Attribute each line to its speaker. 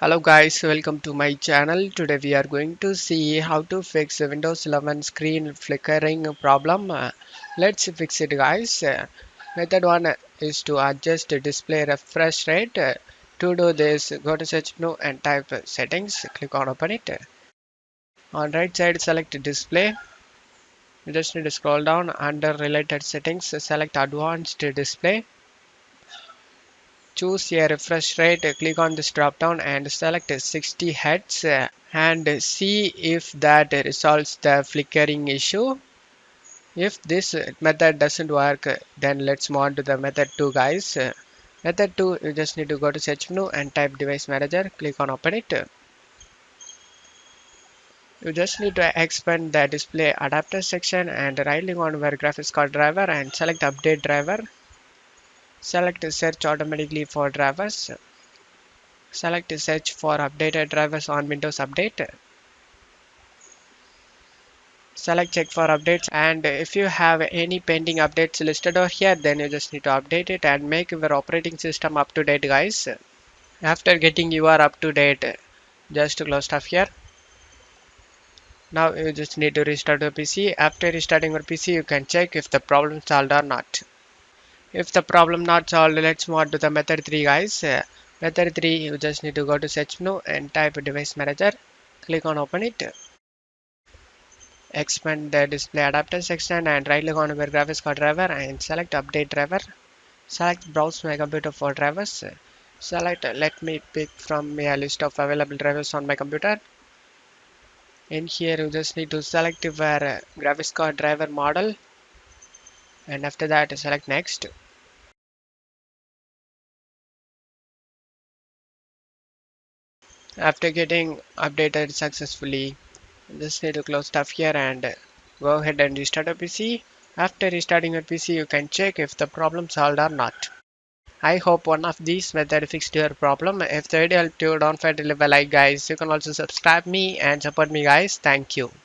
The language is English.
Speaker 1: Hello guys, welcome to my channel. Today we are going to see how to fix a Windows 11 screen flickering problem. Let's fix it guys. Method 1 is to adjust the display refresh rate. To do this, go to search menu and type settings. Click on open it. On right side select display. You just need to scroll down under related settings. Select advanced display. Choose a refresh rate, click on this drop down and select 60 Hz and see if that resolves the flickering issue. If this method doesn't work, then let's move on to the method 2 guys. Method 2, you just need to go to search menu and type device manager, click on open it. You just need to expand the display adapter section and right click on where graphics card driver and select update driver. Select search automatically for drivers. Select search for updated drivers on Windows Update. Select check for updates, and if you have any pending updates listed over here, then you just need to update it and make your operating system up to date guys. After getting your up to date, just close stuff here. Now you just need to restart your PC. After restarting your PC, you can check if the problem solved or not. If the problem not solved, let's move on to the method 3 guys. Method 3, you just need to go to search menu and type device manager, click on open it. Expand the display adapter section and right click on where graphics card driver and select update driver. Select browse my computer for drivers. Select let me pick from a list of available drivers on my computer. In here you just need to select your graphics card driver model and after that select next. After getting updated successfully, you just need to close stuff here and go ahead and restart your PC. After restarting your PC, you can check if the problem solved or not. I hope one of these methods fixed your problem. If the video helped you, don't forget to leave a like guys. You can also subscribe me and support me guys. Thank you.